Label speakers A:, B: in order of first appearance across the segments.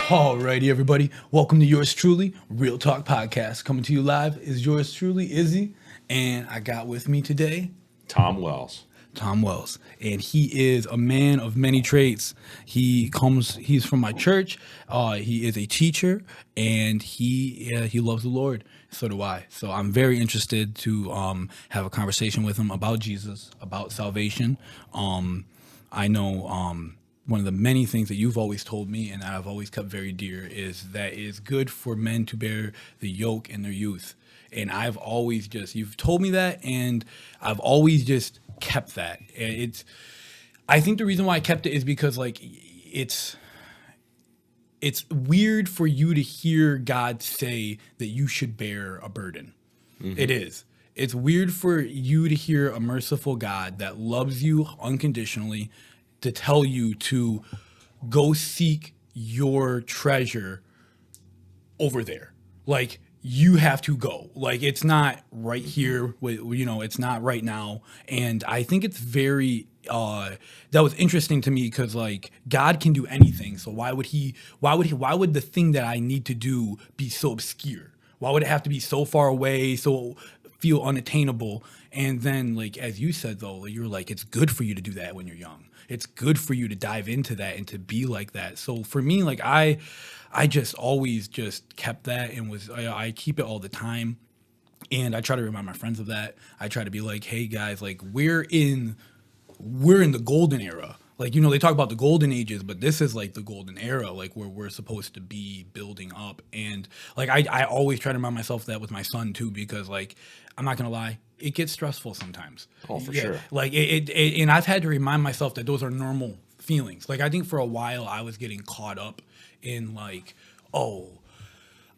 A: Alrighty, everybody. Welcome to yours truly, Real Talk Podcast. Coming to you live is yours truly, Izzy. And I got with me today
B: Tom Wells.
A: Tom Wells. And he is a man of many traits. He's from my church. He is a teacher and he loves the Lord. So do I. So I'm very interested to have a conversation with him about Jesus, about salvation. I know one of the many things that you've always told me and I've always kept very dear is that it's good for men to bear the yoke in their youth. And I've always you've told me that and I've always just kept that. I think the reason why I kept it is because like it's weird for you to hear God say that you should bear a burden. Mm-hmm. It is. It's weird for you to hear a merciful God that loves you unconditionally to tell you to go seek your treasure over there. Like, you have to go. Like, it's not right here. It's not right now. And I think it's very, that was interesting to me because like God can do anything. So why would the thing that I need to do be so obscure? Why would it have to be so far away, so feel unattainable? And then like, as you said though, you're like, it's good for you to do that when you're young. It's good for you to dive into that and to be like that. So for me, like I just always just kept that and I keep it all the time. And I try to remind my friends of that. I try to be like, hey guys, like we're in the golden era. Like, they talk about the golden ages, but this is like the golden era, like where we're supposed to be building up. And like, I always try to remind myself that with my son too, because like, I'm not going to lie, it gets stressful sometimes.
B: Oh, for sure.
A: Like and I've had to remind myself that those are normal feelings. Like, I think for a while I was getting caught up in like, oh,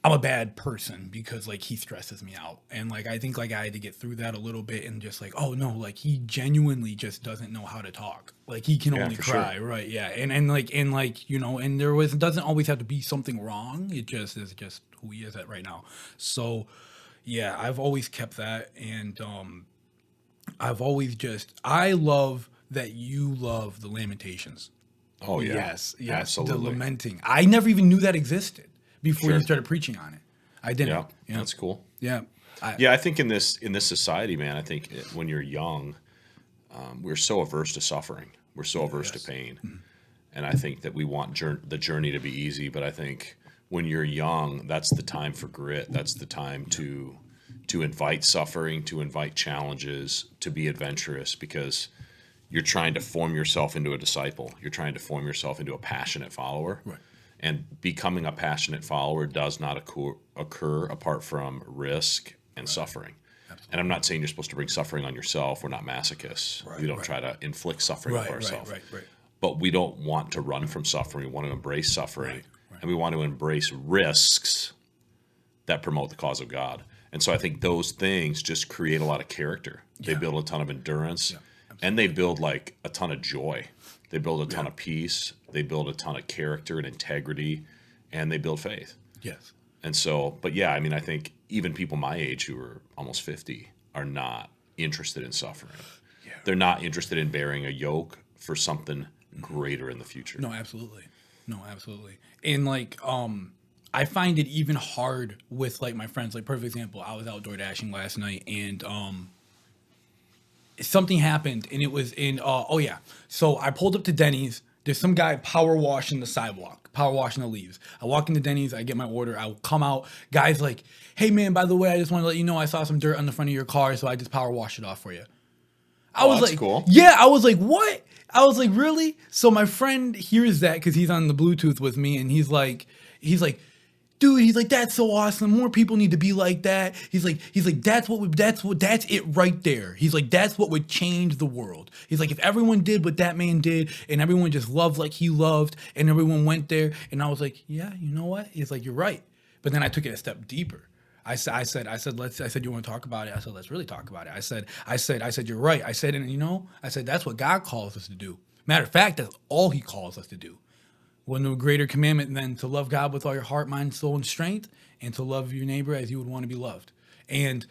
A: I'm a bad person because like he stresses me out. And like, I think like I had to get through that a little bit and just like, oh no, like he genuinely just doesn't know how to talk. Like he can only cry. Sure. Right. Yeah. And it doesn't always have to be something wrong. It just is just who he is at right now. So yeah, I've always kept that. And I love that you love the Lamentations.
B: Oh yeah.
A: Yes.
B: Absolutely.
A: The lamenting. I never even knew that existed before you started preaching on it. I didn't.
B: Yeah, that's cool.
A: Yeah.
B: I think in this society, man, I think when you're young, we're so averse to suffering. We're so averse to pain. Mm-hmm. And I think that we want the journey to be easy, but I think when you're young, that's the time for grit. That's the time to invite suffering, to invite challenges, to be adventurous, because you're trying to form yourself into a disciple. You're trying to form yourself into a passionate follower.
A: Right.
B: And becoming a passionate follower does not occur apart from risk and suffering. Absolutely. And I'm not saying you're supposed to bring suffering on yourself. We're not masochists. We don't try to inflict suffering on ourselves. Right. But we don't want to run from suffering. We want to embrace suffering. Right. And we want to embrace risks that promote the cause of God. And so I think those things just create a lot of character. They build a ton of endurance. And they build like a ton of joy. They build a ton of peace. They build a ton of character and integrity, and they build faith.
A: Yes.
B: And so, but yeah, I mean, I think even people my age who are almost 50 are not interested in suffering. Yeah. They're not interested in bearing a yoke for something greater in the future.
A: No, absolutely. And like, I find it even hard with like my friends. Like, perfect example, I was outdoor dashing last night, and something happened, and it was in so I pulled up to Denny's. There's some guy power washing the sidewalk, power washing the leaves. I walk into Denny's, I get my order, I come out, guy's like, hey man, by the way, I just want to let you know I saw some dirt on the front of your car, so I just power washed it off for you. I was like, cool. Yeah, I was like, what? I was like, really? So my friend hears that because he's on the Bluetooth with me, and he's like, dude, he's like, that's so awesome. More people need to be like that. He's like, that's it right there. He's like, that's what would change the world. He's like, if everyone did what that man did, and everyone just loved like he loved, and everyone went there, and I was like, yeah, you know what? He's like, you're right. But then I took it a step deeper. I said, you want to talk about it? I said, let's really talk about it. I said, you're right. I said, and that's what God calls us to do. Matter of fact, that's all he calls us to do. Well, no greater commandment than to love God with all your heart, mind, soul, and strength, and to love your neighbor as you would want to be loved. And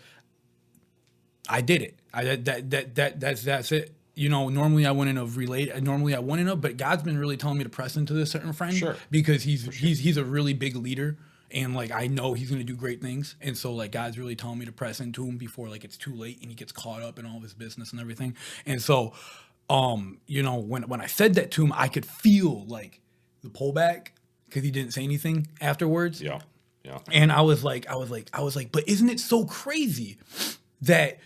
A: I did it. That's it. normally I wouldn't have, but God's been really telling me to press into this certain friend
B: Sure.
A: because he's a really big leader. And like I know he's gonna do great things, and so like God's really telling me to press into him before like it's too late and he gets caught up in all of his business and everything. And so, when I said that to him, I could feel like the pullback because he didn't say anything afterwards.
B: Yeah. Yeah.
A: And I was like, but isn't it so crazy that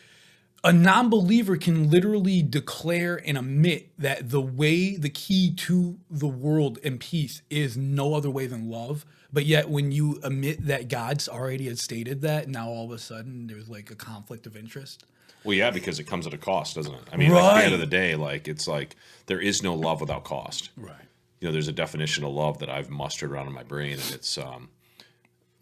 A: a non-believer can literally declare and admit that the key to the world and peace is no other way than love? But yet when you admit that God's already had stated that, now all of a sudden there's like a conflict of interest.
B: Well, yeah, because it comes at a cost, doesn't it? I mean, at the end of the day, like it's like there is no love without cost.
A: Right.
B: There's a definition of love that I've mustered around in my brain, and it's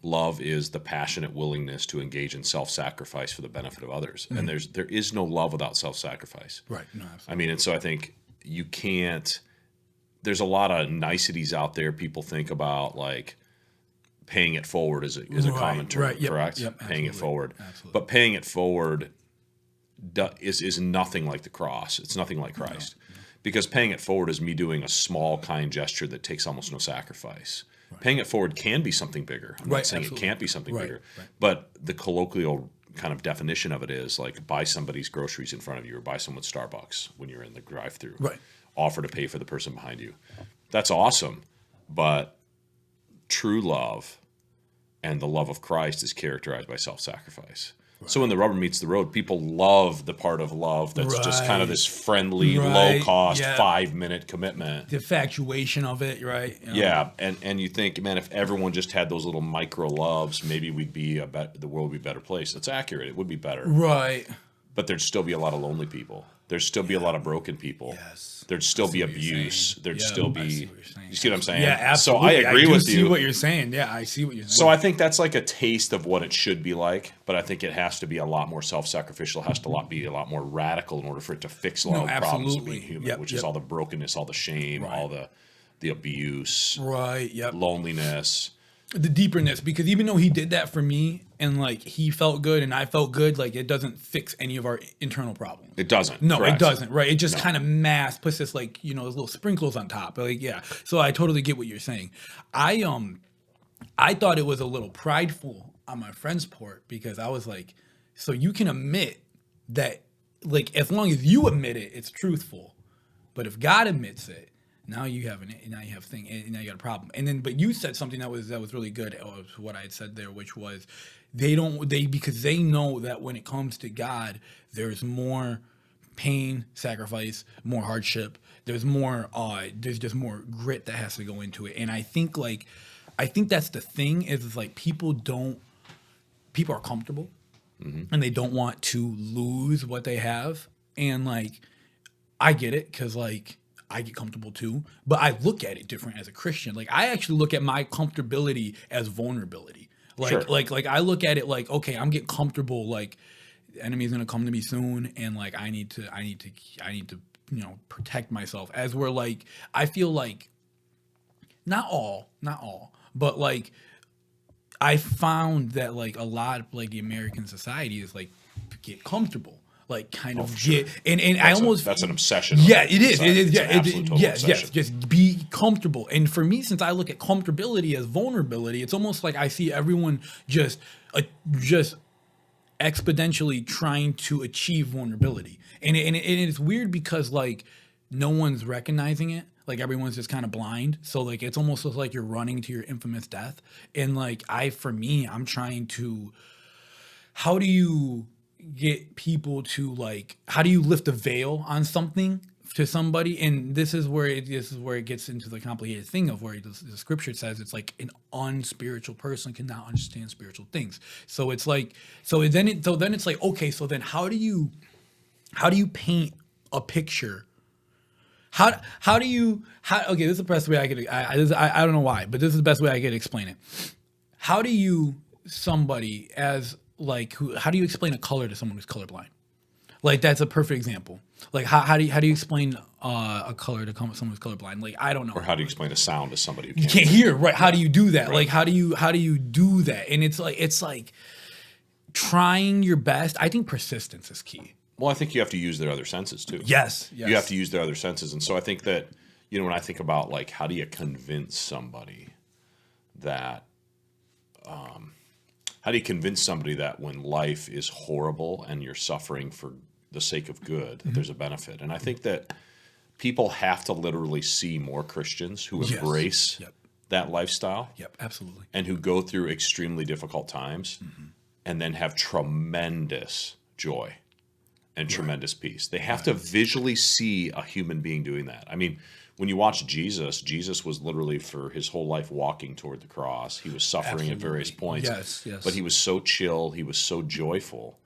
B: love is the passionate willingness to engage in self-sacrifice for the benefit of others. Mm-hmm. And there is no love without self-sacrifice.
A: Right. No, absolutely.
B: I mean, and so I think you can't. There's a lot of niceties out there. People think about like paying it forward is a common term, correct?
A: Yep,
B: paying it forward.
A: Absolutely.
B: But paying it forward is nothing like the cross. It's nothing like Christ. No. Because paying it forward is me doing a small, kind gesture that takes almost no sacrifice. Right. Paying it forward can be something bigger. I'm not saying it can't be something bigger. Right. But the colloquial kind of definition of it is like buy somebody's groceries in front of you or buy someone's Starbucks when you're in the drive-thru.
A: Right. Offer
B: to pay for the person behind you. That's awesome. But true love and the love of Christ is characterized by self-sacrifice. Right. So when the rubber meets the road, people love the part of love that's just kind of this friendly, low-cost, 5-minute commitment.
A: The infatuation of it, right?
B: Yeah, and you think, man, if everyone just had those little micro loves, maybe the world would be a better place. That's accurate. It would be better.
A: Right.
B: But there'd still be a lot of lonely people. There'd still be a lot of broken people.
A: Yes.
B: There'd still be abuse. There'd still be. You see what I'm saying?
A: Yeah, absolutely.
B: So I agree with you.
A: I see what you're saying. Yeah, I see what you're saying.
B: So I think that's like a taste of what it should be like, but I think it has to be a lot more self-sacrificial. It has to be a lot more radical in order for it to fix a lot of problems of being human, which is all the brokenness, all the shame, all the abuse, loneliness.
A: The deeperness, because even though he did that for me and like he felt good and I felt good, like it doesn't fix any of our internal problems.
B: It doesn't.
A: No, correct. It doesn't. Right. It just kind of puts this like, those little sprinkles on top. Like, yeah. So I totally get what you're saying. I thought it was a little prideful on my friend's part because I was like, so you can admit that, like, as long as you admit it, it's truthful. But if God admits it, now you have now you got a problem. And then, but you said something that was really good. What I had said there, which was because they know that when it comes to God, there's more pain, sacrifice, more hardship. There's just more grit that has to go into it. And I think that's the thing is like people are comfortable and they don't want to lose what they have. And like, I get it. 'Cause like, I get comfortable too, but I look at it different as a Christian. Like I actually look at my comfortability as vulnerability. Like I look at it like, okay, I'm getting comfortable. Like the enemy's gonna come to me soon, and like I need to protect myself. As we're like, I feel like not all, but like I found that like a lot of like the American society is like get comfortable. Like kind of get and that's
B: an obsession.
A: Yeah, it is. It is.
B: Yes.
A: Just be comfortable. And for me, since I look at comfortability as vulnerability, it's almost like I see everyone just exponentially trying to achieve vulnerability. And it's weird because like no one's recognizing it. Like everyone's just kind of blind. So like it's almost like you're running to your infamous death. And like I'm trying to. How do you get people to like, how do you lift a veil on something to somebody? And this is where it gets into the complicated thing of where the scripture says it's like an unspiritual person cannot understand spiritual things. So it's like, then it's like, okay, so then how do you paint a picture? Okay, this is the best way I could, I don't know why, but this is the best way I could explain it. How do you, somebody as like how do you explain a color to someone who's colorblind? Like that's a perfect example. Like how do you explain a color to someone who's colorblind? Like I don't know.
B: Or how do you explain a sound to somebody who
A: can't hear? Right? How do you do that? Right. Like how do you do that? And it's like trying your best. I think persistence is key.
B: Well, I think you have to use their other senses too.
A: Yes.
B: You have to use their other senses. And so I think that, when I think about like, how do you convince somebody that, when life is horrible and you're suffering for the sake of good, that there's a benefit. And I think that people have to literally see more Christians who embrace that lifestyle.
A: Yep, absolutely.
B: And who go through extremely difficult times and then have tremendous joy and tremendous peace. They have to visually see a human being doing that. I mean, when you watch Jesus was literally for his whole life walking toward the cross. He was suffering at various points.
A: Yes.
B: But he was so chill, he was so joyful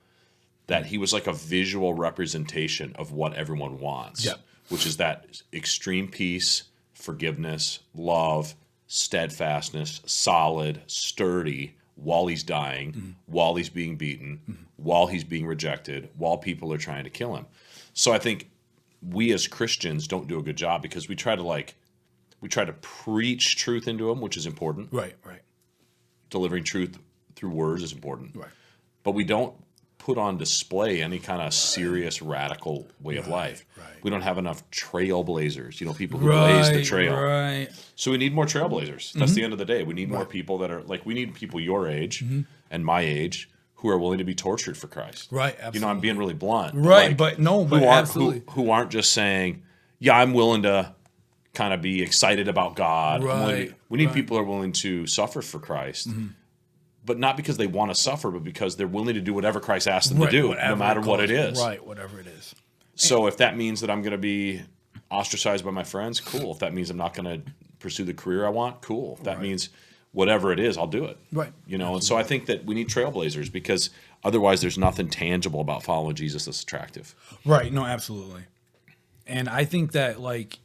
B: that he was like a visual representation of what everyone wants, which is that extreme peace, forgiveness, love, steadfastness, solid, sturdy, while he's dying, while he's being beaten, while he's being rejected, while people are trying to kill him. So I think we as Christians don't do a good job because we try to preach truth into them, which is important.
A: Right.
B: Delivering truth through words is important.
A: Right.
B: But we don't put on display any kind of serious, radical way of life.
A: Right.
B: We don't have enough trailblazers, people who blaze the trail.
A: Right.
B: So we need more trailblazers. That's the end of the day. We need more people that are like, we need people your age and my age who are willing to be tortured for Christ.
A: Right, absolutely.
B: I'm being really blunt.
A: Right,
B: like,
A: but absolutely.
B: Who aren't just saying, yeah, I'm willing to kind of be excited about God.
A: Right.
B: We need people who are willing to suffer for Christ. But not because they want to suffer, but because they're willing to do whatever Christ asks them to do, no matter what it is.
A: Right, whatever it is.
B: So if that means that I'm going to be ostracized by my friends, cool. If that means I'm not going to pursue the career I want, cool. If that means whatever it is, I'll do it.
A: Right.
B: And so I think that we need trailblazers because otherwise there's nothing tangible about following Jesus that's attractive.
A: Right. No, absolutely. And I think that like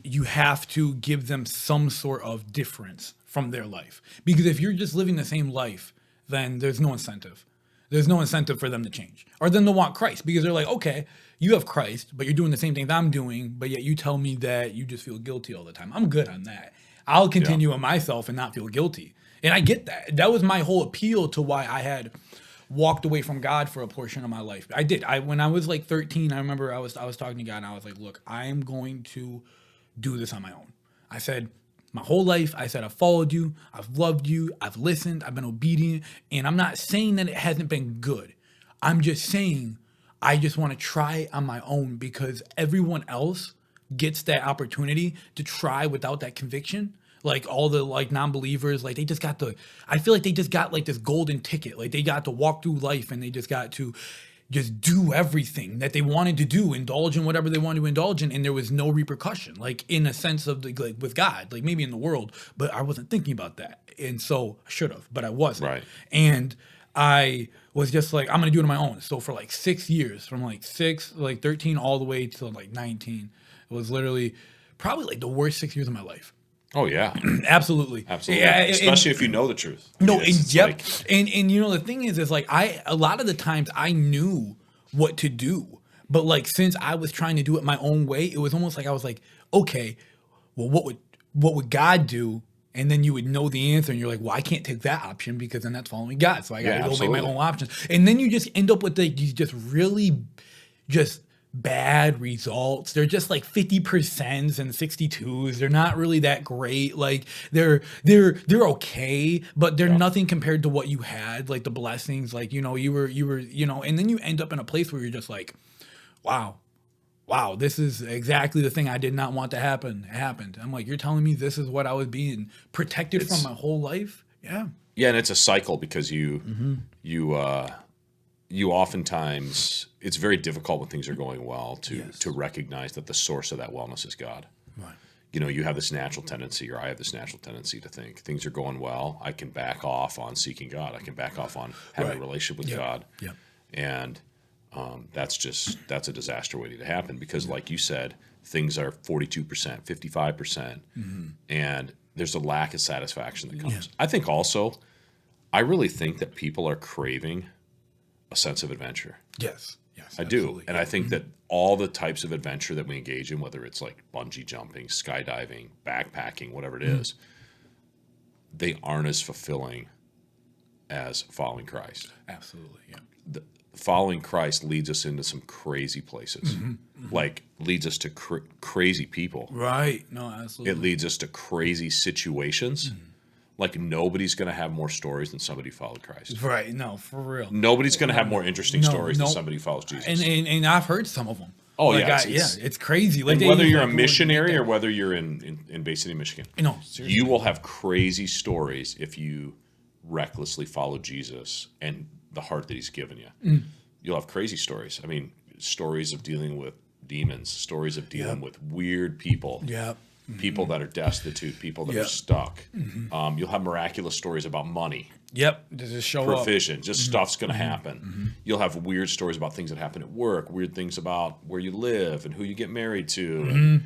A: you have to give them some sort of difference from their life. Because if you're just living the same life, then there's no incentive. There's no incentive for them to change or them to want Christ because they're like, okay, you have Christ, but you're doing the same things I'm doing, but yet you tell me that you just feel guilty all the time. I'm good on that. I'll continue in myself and not feel guilty. And I get that. That was my whole appeal to why I had walked away from God for a portion of my life. I did. When I was like 13, I remember I was talking to God and I was like, look, I am going to do this on my own. I said, my whole life, I said, I've followed you, I've loved you, I've listened, I've been obedient, and I'm not saying that it hasn't been good. I'm just saying I just want to try on my own because everyone else gets that opportunity to try without that conviction. Like all the like non-believers, like they just got I feel like they just got like this golden ticket. Like they got to walk through life and they just got to just do everything that they wanted to do, indulge in whatever they wanted to indulge in, and there was no repercussion, like in a sense of like with God, like maybe in the world, but I wasn't thinking about that, and so I should have, but I wasn't.
B: Right.
A: And I was just like, I'm gonna do it on my own. So for like 6 years, from like 13 all the way to like 19, it was literally probably like the worst 6 years of my life.
B: Oh yeah,
A: absolutely.
B: Yeah, especially if you know the truth.
A: No, and the thing is like a lot of the times I knew what to do, but like since I was trying to do it my own way, it was almost like I was like, okay, well, what would God do? And then you would know the answer, and you're like, well, I can't take that option because then that's following God, so I got to go make my own options. And then you just end up with like these just really just bad results. They're just like 50% and 62s. They're not really that great. Like they're okay, but they're nothing compared to what you had, like the blessings, like, you were, and then you end up in a place where you're just like, wow, this is exactly the thing I did not want to happen. It happened. I'm like, you're telling me this is what I was being protected from my whole life? Yeah.
B: Yeah. And it's a cycle because you oftentimes, it's very difficult when things are going well to recognize that the source of that wellness is God.
A: Right.
B: You have this natural tendency, or I have this natural tendency to think things are going well. I can back off on seeking God. I can back off on having a relationship with God.
A: Yeah.
B: And that's a disaster waiting to happen because, like you said, things are 42%, 55%, and there's a lack of satisfaction that comes. Yeah. I think also, I really think that people are craving a sense of adventure.
A: Yes,
B: I do. And I think that all the types of adventure that we engage in, whether it's like bungee jumping, skydiving, backpacking, whatever it is, they aren't as fulfilling as following Christ.
A: Absolutely, yeah.
B: following Christ leads us into some crazy places. Like leads us to crazy people.
A: Right. No, absolutely.
B: It leads us to crazy situations. Like nobody's going to have more stories than somebody who followed Christ.
A: Right. No, for real.
B: Nobody's going to have more interesting stories than
A: no.
B: somebody who follows Jesus.
A: And I've heard some of them.
B: Oh,
A: like,
B: yeah.
A: It's crazy. Like
B: and whether you're a missionary or whether you're in Bay City, Michigan,
A: seriously.
B: you will have crazy stories if you recklessly follow Jesus and the heart that he's given you. You'll have crazy stories. I mean, stories of dealing with demons, stories of dealing with weird people.
A: Yep.
B: People that are destitute, people that are stuck. You'll have miraculous stories about money.
A: Yep, just show
B: provision, just stuff's going to happen. You'll have weird stories about things that happen at work, weird things about where you live and who you get married to.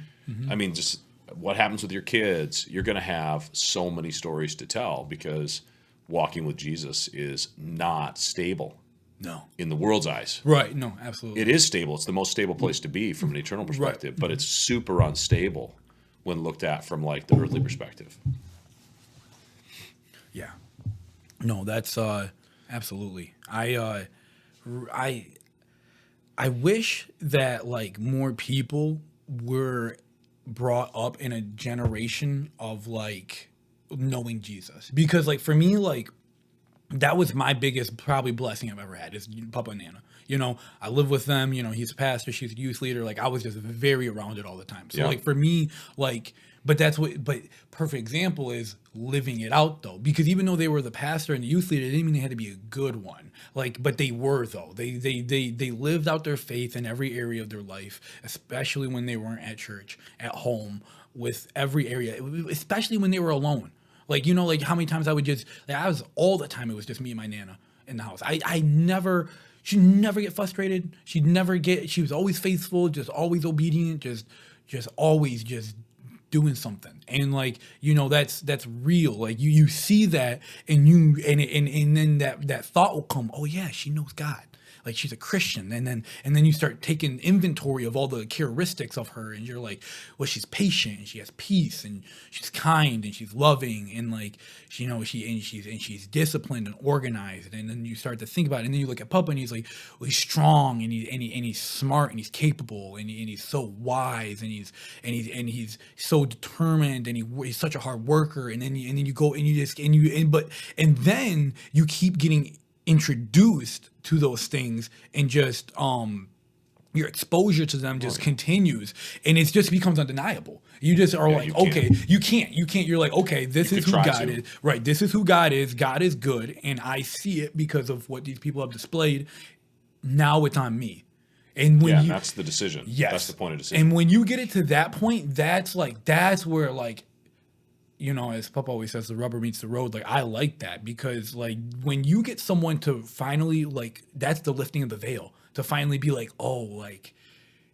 B: I mean, just what happens with your kids. You're going to have so many stories to tell because walking with Jesus is not stable.
A: No.
B: In the world's eyes.
A: Right, no, absolutely.
B: It is stable. It's the most stable place to be from an eternal perspective, but it's super unstable when looked at from like the earthly perspective.
A: Yeah. No, that's absolutely. I wish that like more people were brought up in a generation of like knowing Jesus. Because like for me, like that was my biggest probably blessing I've ever had is Papa and Nana. You know, I live with them, you know, he's a pastor, she's a youth leader. Like I was just very around it all the time. So like for me, like, but perfect example is living it out though. Because even though they were the pastor and the youth leader, it didn't mean they had to be a good one. Like, but they were though. They lived out their faith in every area of their life, especially when they weren't at church, at home, with every area, especially when they were alone. Like, you know, like how many times I would just, like I was all the time, it was just me and my Nana in the house. She'd never get frustrated. She was always faithful, just always obedient, just always just doing something. And like, you know, that's real. Like you see that and then that thought will come, oh yeah, she knows God. Like she's a Christian, and then you start taking inventory of all the characteristics of her, and you're like, well, she's patient, and she has peace, and she's kind, and she's loving, and like, you know, she's disciplined and organized, and then you start to think about it, and then you look at Papa, and he's like, well, he's strong, and he's smart, and he's capable, and he's so wise, and he's so determined, and he's such a hard worker, and then you go and then you keep getting introduced to those things, and just your exposure to them just continues, and it just becomes undeniable. You just are like, okay, you can't. You're like, okay, this is who God is. Right, this is who God is. God is good, and I see it because of what these people have displayed. Now it's on me. And when
B: that's the decision.
A: Yes,
B: that's the point of decision.
A: And when you get it to that point, that's where like, you know, as Papa always says, the rubber meets the road. Like, I like that because, like, when you get someone to finally, like, that's the lifting of the veil, to finally be like, oh, like,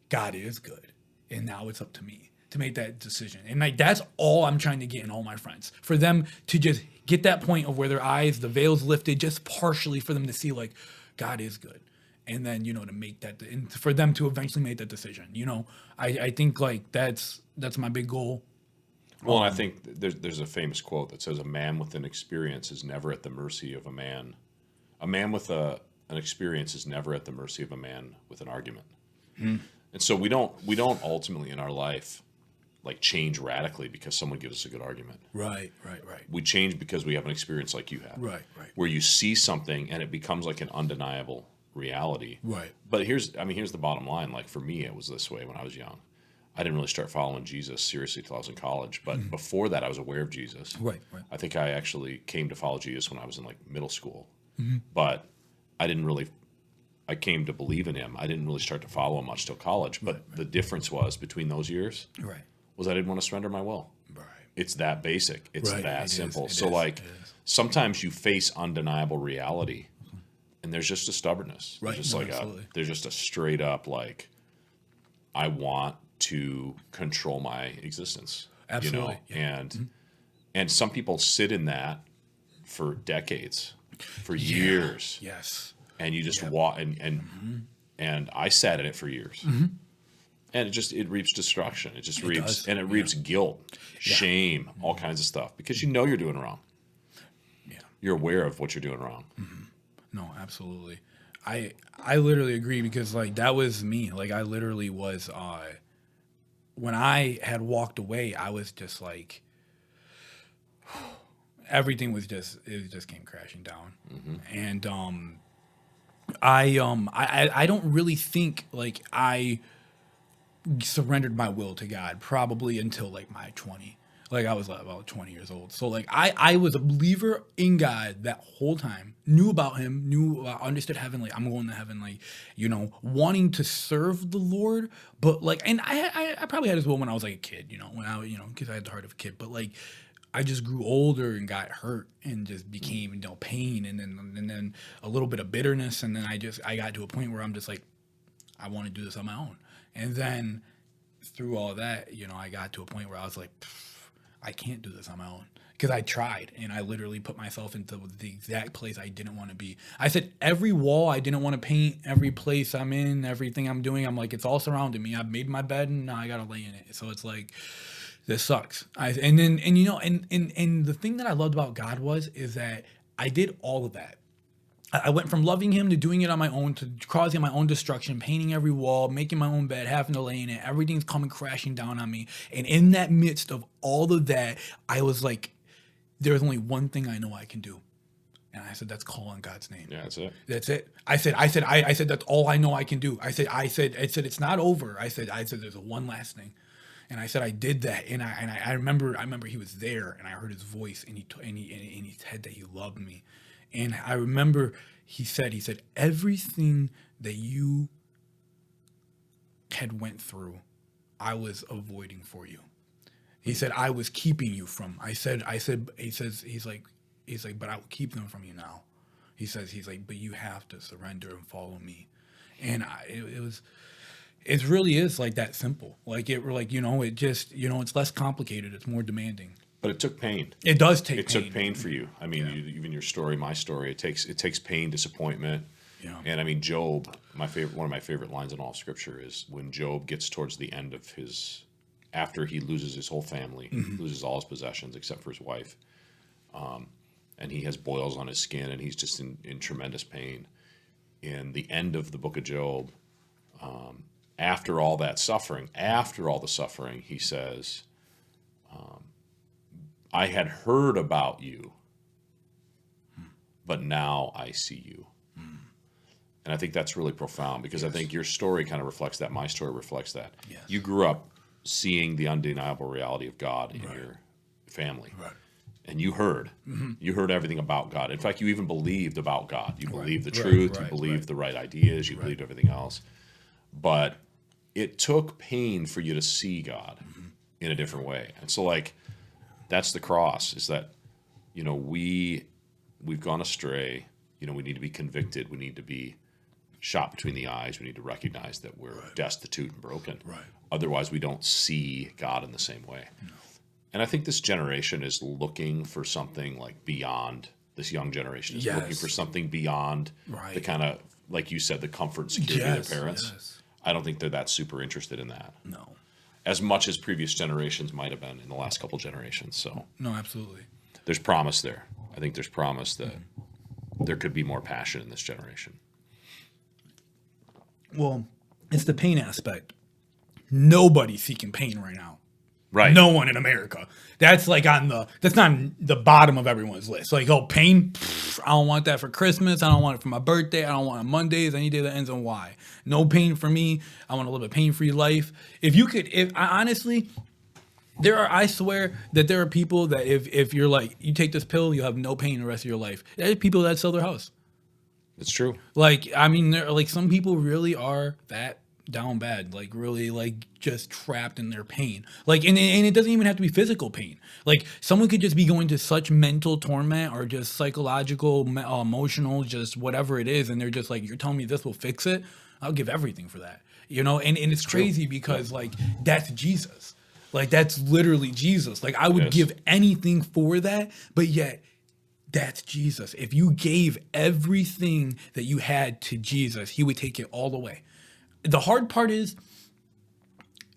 A: God is good. And now it's up to me to make that decision. And, like, that's all I'm trying to get in all my friends. For them to just get that point of where their eyes, the veil's lifted just partially for them to see, like, God is good. And then, you know, to make that, and for them to eventually make that decision. You know, I think, like, that's my big goal.
B: Well, and I think there's a famous quote that says, "A man with an experience is never at the mercy of a man. A man with an experience is never at the mercy of a man with an argument." And so we don't ultimately in our life like change radically because someone gives us a good argument. Right. We change because we have an experience like you have. Right. Where you see something and it becomes like an undeniable reality. Right. But here's the bottom line. Like for me, it was this way when I was young. I didn't really start following Jesus seriously until I was in college. But before that, I was aware of Jesus. Right. I think I actually came to follow Jesus when I was in like middle school. But I came to believe in him. I didn't really start to follow him much till college. But the difference was between those years was I didn't want to surrender my will. Right. It's that basic. It's that simple. Sometimes you face undeniable reality and there's just a stubbornness. Right. There's just a straight up like, I want to control my existence. Absolutely. You know? And some people sit in that for decades, for years. Yes. And you just walk and I sat in it for years. And it reaps destruction. It reaps guilt, shame, all kinds of stuff because you know you're doing wrong. Yeah. You're aware of what you're doing wrong.
A: No, absolutely. I literally agree because like that was me. Like I literally was when I had walked away, I was just like everything was just it just came crashing down. And I don't really think like I surrendered my will to God probably until like my 20. Like I was like about 20 years old. So like I was a believer in God that whole time. Knew about him, understood heaven, like I'm going to heaven, like, wanting to serve the Lord. But like and I probably had this will when I was like a kid, when I because I had the heart of a kid. But like I just grew older and got hurt and just became pain and then a little bit of bitterness, and then I got to a point where I'm just like I want to do this on my own. And then through all that, I got to a point where I was like, I can't do this on my own. Because I tried and I literally put myself into the exact place I didn't want to be. I said every wall I didn't want to paint, every place I'm in, everything I'm doing, I'm like, it's all surrounding me. I've made my bed and now I got to lay in it. So it's like, this sucks. And the thing that I loved about God is that I did all of that. I went from loving him to doing it on my own to causing my own destruction, painting every wall, making my own bed, having to lay in it. Everything's coming crashing down on me. And in that midst of all of that, I was like, there's only one thing I know I can do. And I said, that's call on God's name.
B: Yeah, that's it.
A: That's it. I said, that's all I know I can do. I said, it's not over. I said, there's one last thing. And I said, I did that. And I remember he was there and I heard his voice and he said that he loved me. And I remember he said, everything that you had went through, I was avoiding for you. He said, I was keeping you from. He's like, but I will keep them from you now. He's like, but you have to surrender and follow me. And it really is like that simple. Like it just, it's less complicated. It's more demanding.
B: But it took pain.
A: It does take pain.
B: It took pain for you. I mean, even your story, my story, it takes pain, disappointment.
A: Yeah.
B: And I mean, Job, one of my favorite lines in all of Scripture is when Job gets towards the end of after he loses his whole family, loses all his possessions except for his wife, and he has boils on his skin and he's just in tremendous pain. In the end of the book of Job, after all the suffering, he says, I had heard about you, but now I see you. And I think that's really profound because I think your story kind of reflects that. My story reflects that.
A: Yes.
B: You grew up seeing the undeniable reality of God in your family.
A: Right.
B: And you heard everything about God. In fact, you even believed about God. You believed the truth. You believed the right ideas. You believed everything else. But it took pain for you to see God in a different way. And so like, that's the cross, is that, we've gone astray. We need to be convicted. We need to be shot between the eyes. We need to recognize that we're destitute and broken.
A: Right.
B: Otherwise, we don't see God in the same way. No. And I think this generation is looking for something like beyond. This young generation is looking for something beyond the kind of, like you said, the comfort and security of their parents. Yes. I don't think they're that super interested in that.
A: No.
B: As much as previous generations might have been in the last couple generations. So
A: no, absolutely.
B: There's promise there. I think there's promise that there could be more passion in this generation.
A: Well, it's the pain aspect. Nobody's seeking pain right now.
B: Right.
A: No one in America. That's like that's not on the bottom of everyone's list. Like, pain, I don't want that for Christmas. I don't want it for my birthday. I don't want it on Mondays, any day that ends in Y. No pain for me. I want to live a pain-free life. Honestly, I swear that there are people that if you're like, you take this pill, you'll have no pain the rest of your life. There are people that sell their house.
B: It's true.
A: Like, I mean, like some people really are that down bad, like really like just trapped in their pain. Like, and it doesn't even have to be physical pain. Like someone could just be going to such mental torment or just psychological, emotional, just whatever it is. And they're just like, you're telling me this will fix it? I'll give everything for that. And it's crazy because like, that's Jesus. Like that's literally Jesus. Like I would give anything for that, but yet that's Jesus. If you gave everything that you had to Jesus, he would take it all away. The hard part is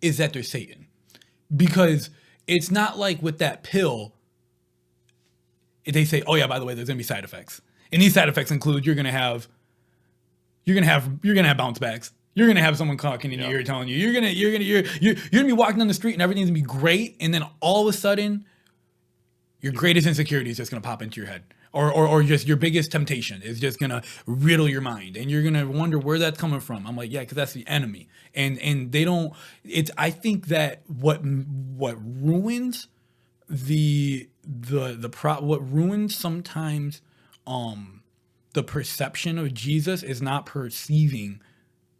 A: that there's Satan, because it's not like with that pill, they say, oh yeah, by the way, there's going to be side effects. And these side effects include you're going to you're gonna have bounce backs. You're gonna have someone talking in your ear telling you you're gonna be walking down the street and everything's gonna be great, and then all of a sudden, your greatest insecurity is just gonna pop into your head, or just your biggest temptation is just gonna riddle your mind, and you're gonna wonder where that's coming from. I'm like, yeah, because that's the enemy, and they don't. It's I think that what ruins what ruins sometimes the perception of Jesus is not perceiving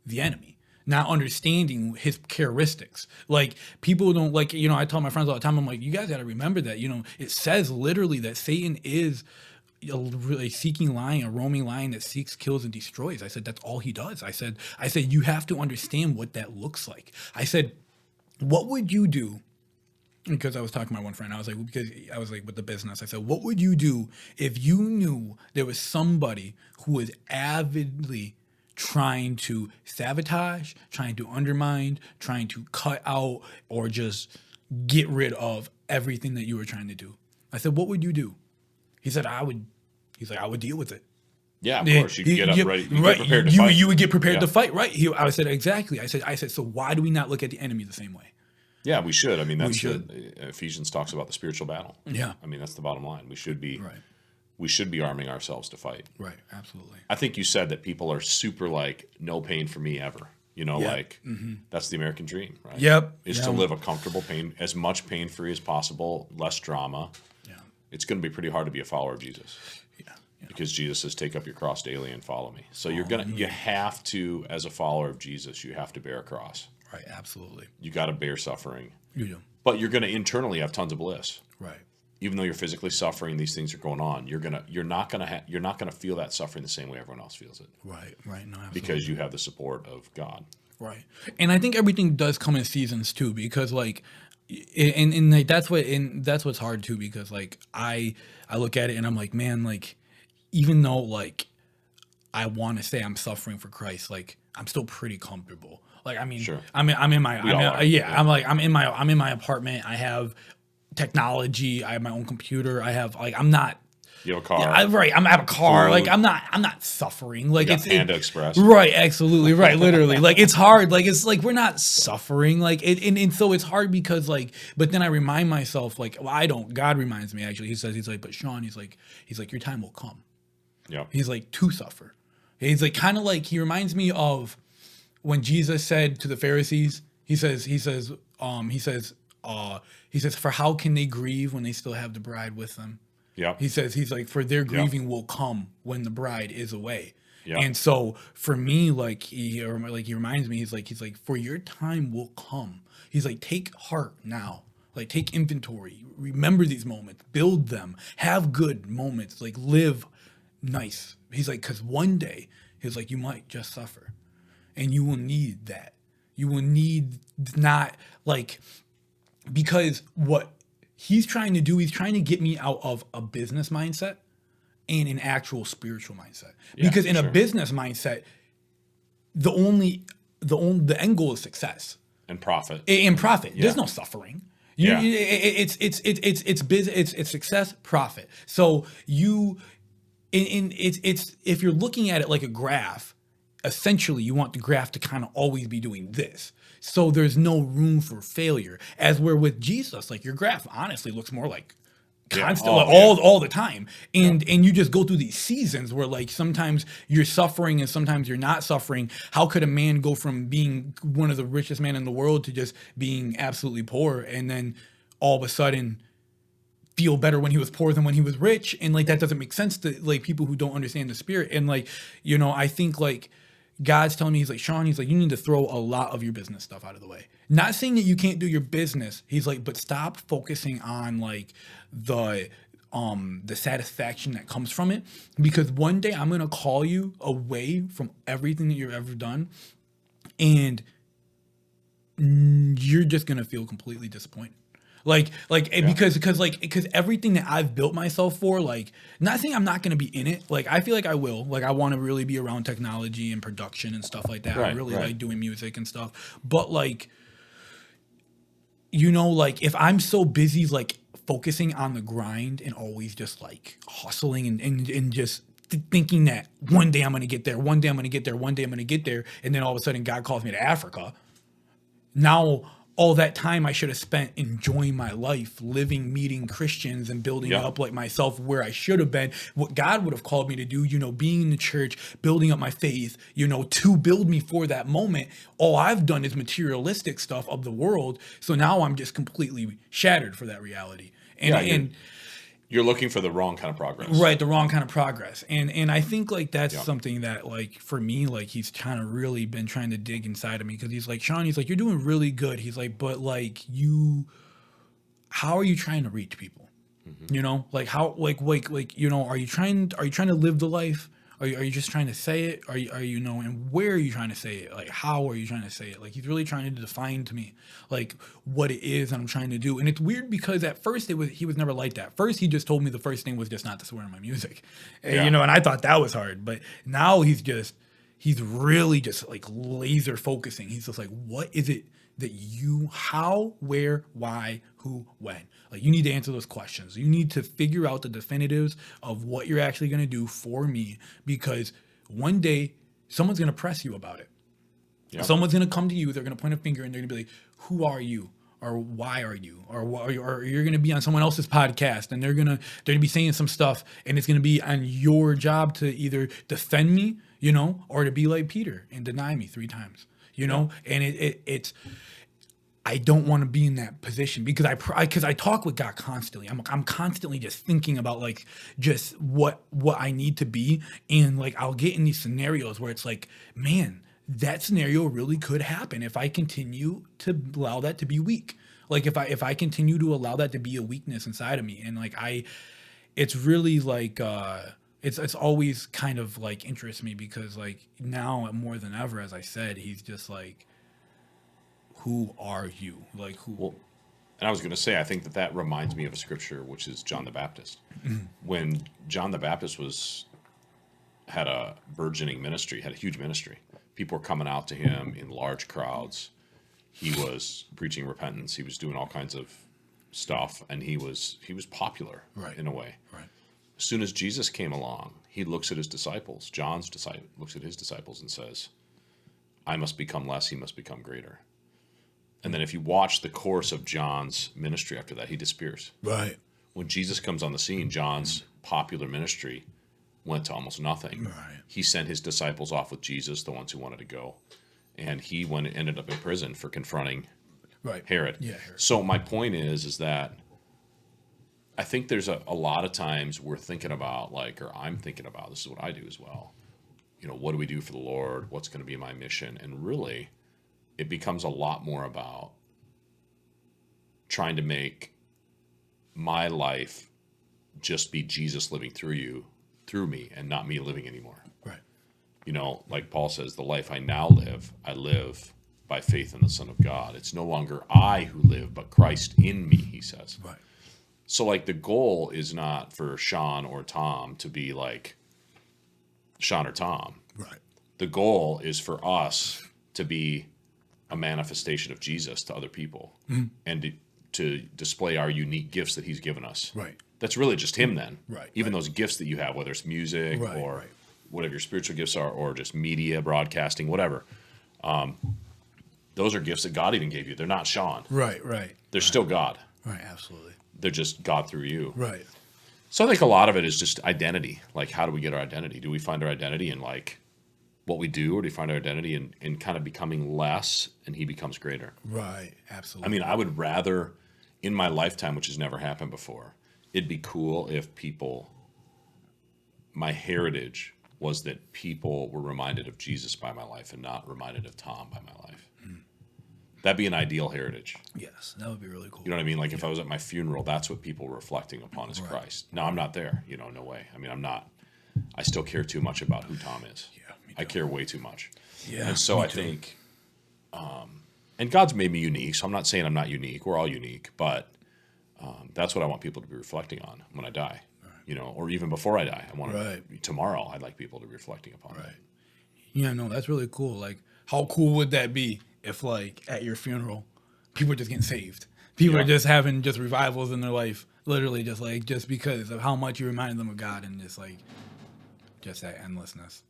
A: the enemy, not understanding his characteristics. Like people don't like, I tell my friends all the time, I'm like, you guys got to remember that, it says literally that Satan is a seeking lion, a roaming lion that seeks, kills, and destroys. I said, that's all he does. I said, you have to understand what that looks like. I said, what would you do? Because I was talking to my one friend, with the business, I said, what would you do if you knew there was somebody who was avidly trying to sabotage, trying to undermine, trying to cut out, or just get rid of everything that you were trying to do? I said, what would you do? He said, I would deal with it.
B: Yeah, of course. You get up ready. You get prepared to fight.
A: You would get prepared to fight, right? I said, exactly. I said, so why do we not look at the enemy the same way?
B: Yeah, we should. I mean, Ephesians talks about the spiritual battle.
A: Yeah.
B: I mean, that's the bottom line. We should be arming ourselves to fight.
A: Right, absolutely.
B: I think you said that people are super like, no pain for me ever. That's the American dream, right?
A: Yep.
B: Is to live a comfortable as much pain-free as possible, less drama.
A: Yeah.
B: It's going to be pretty hard to be a follower of Jesus. Yeah. Because Jesus says, take up your cross daily and follow me. So you have to, as a follower of Jesus, you have to bear a cross.
A: Right, absolutely.
B: You got to bear suffering.
A: You do.
B: But you're going to internally have tons of bliss.
A: Right.
B: Even though you're physically suffering, these things are going on. You're not gonna feel that suffering the same way everyone else feels it.
A: Right. No, absolutely.
B: Because you have the support of God.
A: Right. And I think everything does come in seasons too, because that's what's hard too, because I look at it and I'm like, man, even though I want to say I'm suffering for Christ, I'm still pretty comfortable.
B: Sure.
A: I'm in my apartment. I have technology. I have my own computer. I have I'm not.
B: You have a car.
A: Yeah, I have a car.
B: Food.
A: I'm not suffering.
B: It's Panda Express.
A: Right. Absolutely. Right. Literally. It's hard. We're not suffering. And so it's hard because but then I remind myself I don't. God reminds me actually. He says but Sean, he's like your time will come.
B: Yeah.
A: He's to suffer. He's he reminds me of when Jesus said to the Pharisees, he says, for how can they grieve when they still have the bride with them?
B: Yeah.
A: He's for their grieving will come when the bride is away.
B: Yeah.
A: And so for me, he reminds me, he's like, for your time will come. He's take heart now. Take inventory. Remember these moments. Build them. Have good moments. Live nice. He's because one day, he's you might just suffer. And you will need that. You will need not because what he's trying to do, he's trying to get me out of a business mindset and an actual spiritual mindset. Because in a business mindset, the end goal is success
B: and profit.
A: Yeah. There's no suffering. It's success, profit. So it's if you're looking at it like a graph, essentially you want the graph to kind of always be doing this. So there's no room for failure. As we're with Jesus, your graph honestly looks more constant, all the time. And you just go through these seasons where sometimes you're suffering and sometimes you're not suffering. How could a man go from being one of the richest men in the world to just being absolutely poor, and then all of a sudden feel better when he was poor than when he was rich? And that doesn't make sense to people who don't understand the spirit. And I think God's telling me, he's Sean, he's you need to throw a lot of your business stuff out of the way. Not saying that you can't do your business. He's but stop focusing on the satisfaction that comes from it, because one day I'm going to call you away from everything that you've ever done, and you're just going to feel completely disappointed. Because everything that I've built myself for, not saying I'm not going to be in it. I feel I will. I want to really be around technology and production and stuff like that. I really like doing music and stuff. But if I'm so busy, focusing on the grind and always just hustling and just thinking that one day I'm going to get there, one day I'm going to get there, one day I'm going to get there. And then all of a sudden God calls me to Africa. Now, all that time I should have spent enjoying my life, living, meeting Christians and building up like myself where I should have been, what God would have called me to do, being in the church, building up my faith, to build me for that moment. All I've done is materialistic stuff of the world. So now I'm just completely shattered for that reality. And
B: you're looking for the wrong kind of progress.
A: Right, the wrong kind of progress. And I think like that's something that like for me, like he's kind of really been trying to dig inside of me, because he's like, Sean, he's like, you're doing really good. He's like, but like how are you trying to reach people? Like how like are you trying to live the life? Are you just trying to say it? Are you and where are you trying to say it? Like, how are you trying to say it? Like, he's really trying to define to me, like, what it is I'm trying to do. And it's weird because at first he was never like that. First, he just told me the first thing was just not to swear in my music. And, and I thought that was hard. But now he's really just like laser focusing. He's just like, what is it that how, where, why, who, when? Like, you need to answer those questions. You need to figure out the definitives of what you're actually going to do for me, because one day someone's going to press you about it. Yep. Someone's going to come to you. They're going to point a finger and they're going to be like, who are you? Or why are you? Or you're going to be on someone else's podcast and they're going to be saying some stuff, and it's going to be on your job to either defend me, or to be like Peter and deny me 3 times, and it's, I don't want to be in that position, because I talk with God constantly. I'm constantly just thinking about like just what I need to be, and like I'll get in these scenarios where it's like, man, that scenario really could happen if I continue to allow that to be weak. Like if I continue to allow that to be a weakness inside of me, and like it's really like it's always kind of like interests me, because like now more than ever, as I said, he's just like, who are you? Like, who?
B: Well, and I was going to say, I think that reminds me of a scripture, which is John the Baptist. When John the Baptist had a burgeoning ministry, had a huge ministry. People were coming out to him in large crowds. He was preaching repentance. He was doing all kinds of stuff, and he was popular in a way.
A: Right.
B: As soon as Jesus came along, he looks at his disciples. Looks at his disciples and says, I must become less, he must become greater. And then if you watch the course of John's ministry after that, he disappears.
A: Right.
B: When Jesus comes on the scene, John's popular ministry went to almost nothing.
A: Right.
B: He sent his disciples off with Jesus, the ones who wanted to go. And he ended up in prison for confronting Herod.
A: Yeah, Herod.
B: So my point is that I think there's a lot of times we're thinking about, like, or I'm thinking about, this is what I do as well. What do we do for the Lord? What's going to be my mission? And really, it becomes a lot more about trying to make my life just be Jesus living through me, and not me living anymore.
A: Right.
B: Like Paul says, the life I now live, I live by faith in the Son of God. It's no longer I who live, but Christ in me, he says.
A: Right.
B: So like the goal is not for Sean or Tom to be like Sean or Tom.
A: Right.
B: The goal is for us to be a manifestation of Jesus to other people, and to display our unique gifts that he's given us.
A: Right.
B: That's really just him then.
A: Right.
B: Even those gifts that you have, whether it's music or whatever your spiritual gifts are, or just media, broadcasting, whatever. Those are gifts that God even gave you. They're not Sean.
A: Right.
B: They're still God.
A: Right, absolutely.
B: They're just God through you.
A: Right.
B: So I think a lot of it is just identity. Like, how do we get our identity? Do we find our identity in like what we do, or do we find our identity in kind of becoming less and he becomes greater?
A: Right, absolutely.
B: I mean, I would rather, in my lifetime, which has never happened before, it'd be cool if my heritage was that people were reminded of Jesus by my life and not reminded of Tom by my life. That'd be an ideal heritage.
A: Yes, that would be really cool.
B: You know what I mean? Like if I was at my funeral, that's what people were reflecting upon as Christ. Now I'm not there, no way. I mean, I still care too much about who Tom is.
A: Yeah, me too.
B: I care way too much.
A: Yeah.
B: And so I think, and God's made me unique, so I'm not saying I'm not unique. We're all unique, but that's what I want people to be reflecting on when I die, or even before I die. I want tomorrow, I'd like people to be reflecting upon that.
A: Yeah, no, that's really cool. Like, how cool would that be if, like, at your funeral, people are just getting saved? People are just having just revivals in their life, literally just because of how much you reminded them of God, and just just that endlessness.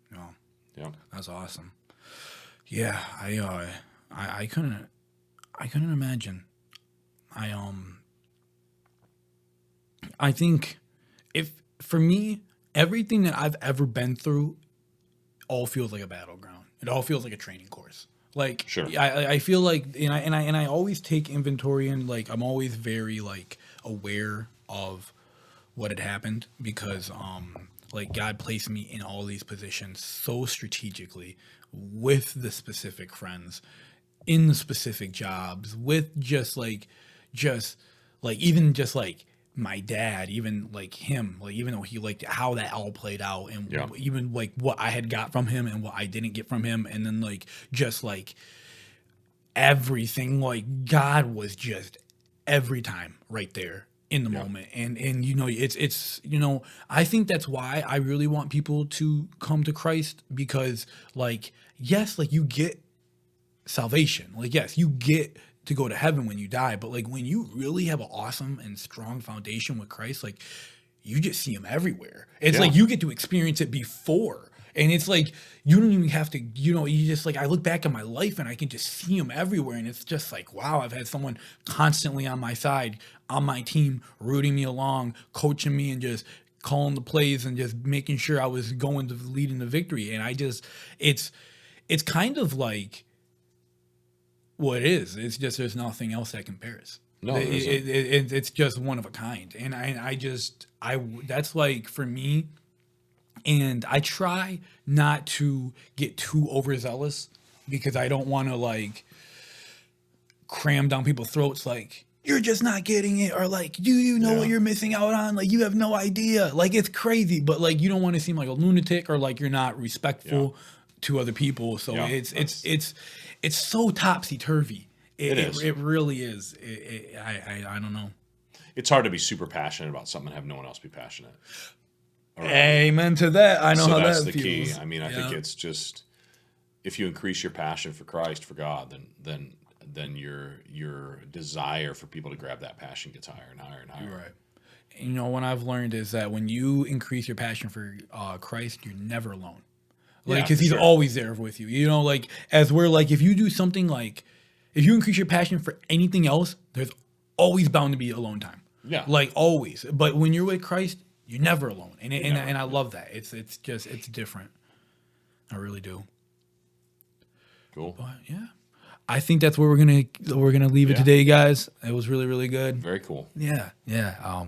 A: You know,
B: Yeah.
A: that's awesome. Yeah, I couldn't imagine. I think if for me, everything that I've ever been through all feels like a battleground. It all feels like a training course. Like
B: Sure.
A: I feel like and I always take inventory, and like I'm always very like aware of what had happened, because like God placed me in all these positions so strategically, with the specific friends, in the specific jobs, with just like even just like my dad, even like him, like even though he like how that all played out, and
B: Yeah.
A: even like what I had got from him and what I didn't get from him, and then like just like everything, like God was just every time right there in the moment. And you know, it's you know, I think that's why I really want people to come to Christ, because like yes, like you get salvation, like yes, you get to go to heaven when you die, but like when you really have an awesome and strong foundation with Christ, like you just see him everywhere. It's
B: Yeah.
A: like you get to experience it before. And it's like you don't even have to, you know, you just like I look back at my life and I can just see him everywhere. And it's just like, wow, I've had someone constantly on my side, on my team, rooting me along, coaching me, and just calling the plays and just making sure I was going to leading the victory. And I just it's kind of like what it is. It's just there's nothing else that compares.
B: No, there isn't.
A: It's just one of a kind. And I that's like for me. And I try not to get too overzealous, because I don't want to like cram down people's throats like you're just not getting it, or like do you know what you're missing out on, like you have no idea, like it's crazy, but like you don't want to seem like a lunatic or like you're not respectful to other people. So it's so topsy-turvy.
B: It is.
A: It really is. I don't know.
B: It's hard to be super passionate about something and have no one else be passionate.
A: Amen to that. I know
B: So
A: how
B: that's
A: that
B: the
A: feels.
B: key. I mean, I think it's just if you increase your passion for Christ, for God, then your desire for people to grab that passion gets higher and higher and higher.
A: Right. You know, what I've learned is that when you increase your passion for Christ, you're never alone. Like, because he's always there with you. You know, like as we're like, if you do something like, if you increase your passion for anything else, there's always bound to be alone time.
B: Yeah.
A: Like always. But when you're with Christ, you're never alone. And I love that. It's different. I really do.
B: Cool.
A: But yeah. I think that's where we're gonna leave it today, guys. It was really, really good.
B: Very cool.
A: Yeah.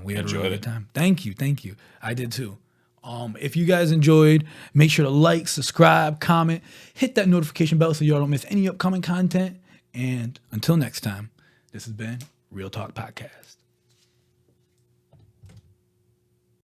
A: We had a really good time. Thank you. I did too. If you guys enjoyed, make sure to like, subscribe, comment, hit that notification bell so y'all don't miss any upcoming content. And until next time, this has been Real Talk Podcast.